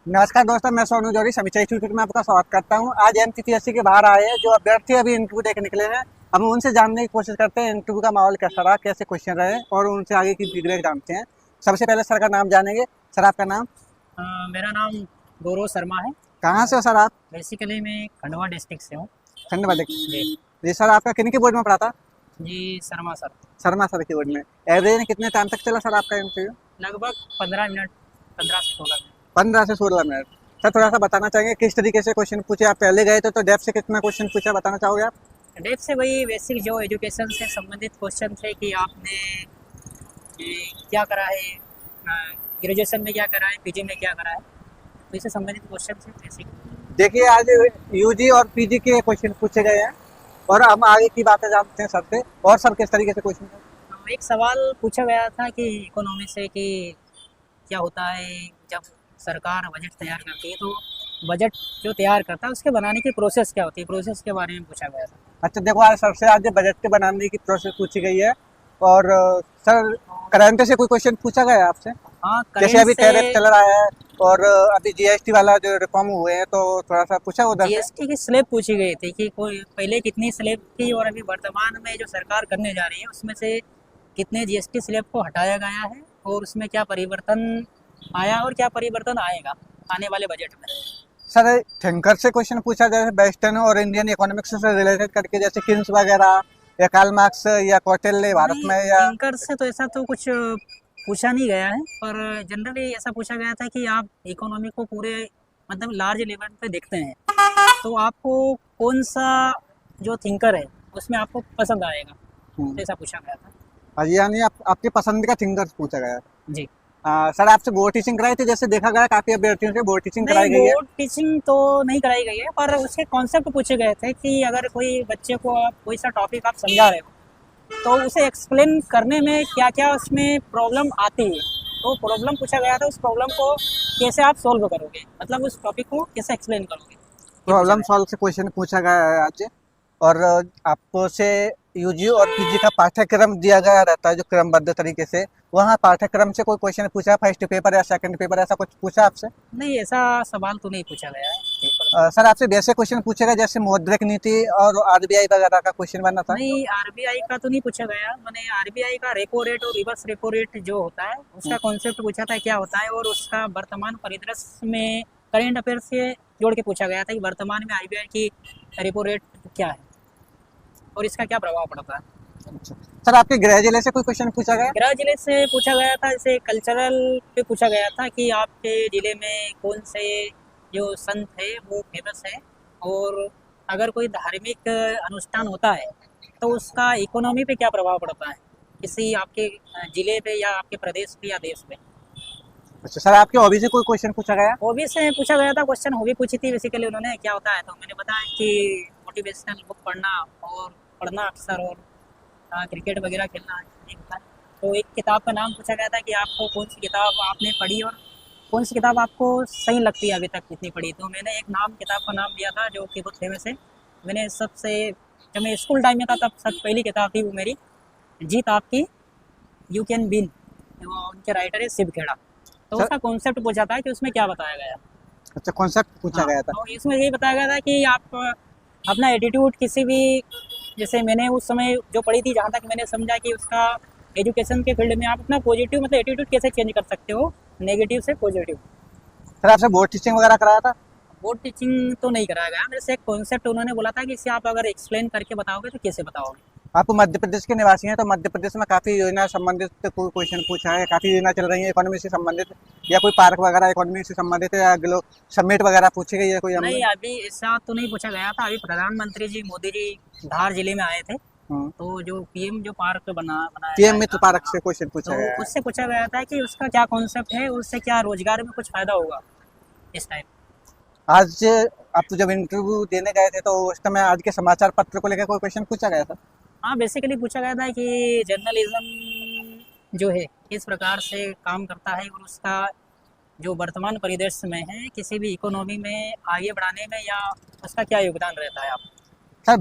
नमस्कार दोस्तों, मैं सोनू जौहरी समीक्षा इंस्टीट्यूट में आपका स्वागत करता हूं। आज एमपीपीएससी के बाहर आए हैं जो अभ्यर्थी अभी इंटरव्यू देकर निकले हैं। हम उनसे जानने की कोशिश करते हैं इंटरव्यू का माहौल कैसा रहा, कैसे क्वेश्चन रहे और उनसे आगे की फीडबैक जानते हैं। सबसे पहले सर का नाम जानेंगे। सर आपका नाम? मेरा नाम गौरव शर्मा है। कहाँ से हो सर आप? बेसिकली मैं खंडवा डिस्ट्रिक्ट से हूँ। खंडवा जी जी सर, आपका किन के बोर्ड में पढ़ा था? जी शर्मा सर। शर्मा सर के बोर्ड में। एवरेज कितने टाइम तक चला सर आपका इंटरव्यू? लगभग 15 मिनट, 15 से 16 मिनट। 15 से 16 मिनट। सर थोड़ा सा बताना चाहेंगे किस तरीके से क्वेश्चन पूछे? आप पहले गए थे तो डेप्थ से कितना क्वेश्चन पूछा, बताना चाहोगे आप? डेप्थ से वही बेसिक जो एजुकेशन से संबंधित क्वेश्चन थे कि आपने क्या करा है, ग्रेजुएशन में क्या करा है, पीजी में क्या करा है, तो इससे संबंधित क्वेश्चन थे बेसिक। देखिए, आज यूजी और पीजी के क्वेश्चन पूछे गए हैं और हम आगे की बातें जानते हैं सर से। और सर किस तरीके से क्वेश्चन? एक सवाल पूछा गया था कि इकोनॉमी से कि क्या होता है जब सरकार बजट तैयार करती है, तो बजट जो तैयार करता है उसके बनाने की प्रोसेस क्या होती है, प्रोसेस के बारे में पूछा गया था। अच्छा देखो, आज सर से आज बजट के बनाने की प्रोसेस पूछी गई है। और सर करंट से कोई क्वेश्चन पूछा गया है आपसे? हाँ, जैसे अभी टैरिफ चल रहा है और अभी जीएसटी वाला जो रिफॉर्म हुए हैं, तो थोड़ा सा पूछा उधर से? जीएसटी की स्लैब पूछी गई थी कि कोई पहले कितनी स्लैब थी और अभी वर्तमान में जो सरकार करने जा रही है उसमें से कितने जीएसटी स्लैब को हटाया गया है और उसमें क्या परिवर्तन आया और क्या परिवर्तन आएगा आने वाले बजट में। सर थिंकर से क्वेश्चन पूछा जैसे वेस्टर्न और इंडियन इकोनॉमिक्स से रिलेटेड करके, जैसे किन्स वगैरह या कार्ल मार्क्स या कौटिल्य भारत में, या थिंकर से तो ऐसा तो कुछ पूछा नहीं गया है, पर जनरली ऐसा पूछा गया था कि आप इकोनॉमी को पूरे मतलब लार्ज लेवल पे देखते हैं तो आपको कौन सा जो थिंकर है उसमें आपको पसंद आएगा, तो ऐसा पूछा गया था। हाँ जी, यानी आपके पसंद का थिंकर पूछा गया जी। सर आपसे बोर्ड टीचिंग कराई थी? जैसे देखा गया काफी अभ्यर्थियों से बोर्ड टीचिंग कराई नहीं, गई है। बोर्ड टीचिंग तो नहीं कराई गई है, पर उसके कॉन्सेप्ट पूछे गए थे कि अगर कोई बच्चे को आप कोई सा टॉपिक आप समझा रहे हो तो उसे एक्सप्लेन करने में क्या क्या उसमें प्रॉब्लम आती है, तो प्रॉब्लम पूछा गया था, उस प्रॉब्लम को कैसे आप सॉल्व करोगे, मतलब उस टॉपिक को कैसे एक्सप्लेन करोगे, प्रॉब्लम सॉल्व से क्वेश्चन पूछा गया है आज। और आपको से यूजी और पीजी का पाठ्यक्रम दिया गया रहता है जो क्रमबद्ध तरीके से, वहाँ पाठ्यक्रम से कोई क्वेश्चन पूछा? फर्स्ट पेपर या सेकंड पेपर ऐसा कुछ पूछा आपसे? नहीं, ऐसा सवाल तो नहीं पूछा गया है। सर आपसे वैसे क्वेश्चन पूछे गए जैसे मौद्रिक नीति और आरबीआई वगैरह का क्वेश्चन बना था? नहीं, आरबीआई का तो नहीं पूछा गया। मैंने आरबीआई का रेपो रेट और रिवर्स रेपो रेट जो होता है उसका कॉन्सेप्ट पूछा था क्या होता है, और उसका वर्तमान परिदृश्य में करेंट अफेयर से जोड़ के पूछा गया था कि वर्तमान में आरबीआई की रेपो रेट क्या है और इसका क्या प्रभाव पड़ता है। अच्छा। सर आपके गृह जिले से कोई क्वेश्चन पूछा गया? गृह जिले से पूछा गया था, जैसे कल्चरल पे पूछा गया था कि आपके जिले में कौन से जो संत है वो फेमस है, और अगर कोई धार्मिक अनुष्ठान होता है तो उसका इकोनॉमी पे क्या प्रभाव पड़ता है किसी आपके जिले पे या आपके प्रदेश पे या देश पे। अच्छा। सर आपके हॉबी से कोई क्वेश्चन पूछा गया? हॉबी से पूछा गया था क्वेश्चन, हॉबी पूछी थी बेसिकली उन्होंने क्या होता है, तो मैंने बताया कि मोटिवेशनल बुक पढ़ना और पढ़ना अक्सर, और क्रिकेट वगैरह खेलना नहीं होता है। तो एक किताब का नाम पूछा गया था कि आपको कौन सी किताब आपने पढ़ी और कौन सी किताब आपको सही लगती है अभी तक जितनी पढ़ी, तो मैंने एक किताब का नाम दिया था जो कि बहुत फेमस है। मैंने सबसे जब मैं स्कूल टाइम में था तब सब पहली किताब थी वो मेरी जीत आपकी, यू कैन विन, उनके राइटर है शिव खेड़ा। तो उसका कॉन्सेप्ट पूछा था कि उसमें क्या बताया गया। अच्छा, कॉन्सेप्ट पूछा गया था। तो इसमें यही बताया गया था कि आप अपना एटीट्यूड किसी भी, जैसे मैंने उस समय जो पढ़ी थी जहाँ तक मैंने समझा कि उसका एजुकेशन के फील्ड में आप अपना पॉजिटिव मतलब एटीट्यूड कैसे चेंज कर सकते हो नेगेटिव से पॉजिटिव। सर आपसे बोर्ड टीचिंग वगैरह कराया था? बोर्ड टीचिंग तो नहीं कराया गया मेरे से, एक कॉन्सेप्ट उन्होंने बोला था कि इसे आप अगर एक्सप्लेन करके बताओगे तो कैसे बताओगे। आप मध्य प्रदेश के निवासी हैं, तो मध्य प्रदेश में काफ़ी योजना संबंधित कोई क्वेश्चन पूछा है? काफ़ी योजना चल रही है इकोनॉमी से संबंधित, या कोई पार्क वगैरह इकोनॉमी से संबंधित है, या ग्लो समिट वगैरह पूछी गई है कोई? नहीं, अभी ऐसा तो नहीं पूछा गया था। अभी प्रधानमंत्री जी मोदी जी धार जिले में आए थे, तो जो पीएम जो पार्क बनाया पीएम मित्र पार्क से क्वेश्चन पूछा तो गया है। उससे पूछा गया था कि उसका क्या कॉन्सेप्ट है, उससे क्या रोजगार में कुछ फायदा होगा इस टाइम। आज आप जब इंटरव्यू देने गए थे तो उस समय आज के समाचार पत्र को लेकर कोई क्वेश्चन पूछा गया था? हाँ, बेसिकली पूछा गया था कि जर्नलिज्म जो है किस प्रकार से काम करता है और उसका जो वर्तमान परिदृश्य में है किसी भी इकोनॉमी में आगे बढ़ाने में, या उसका क्या योगदान रहता है आप। सर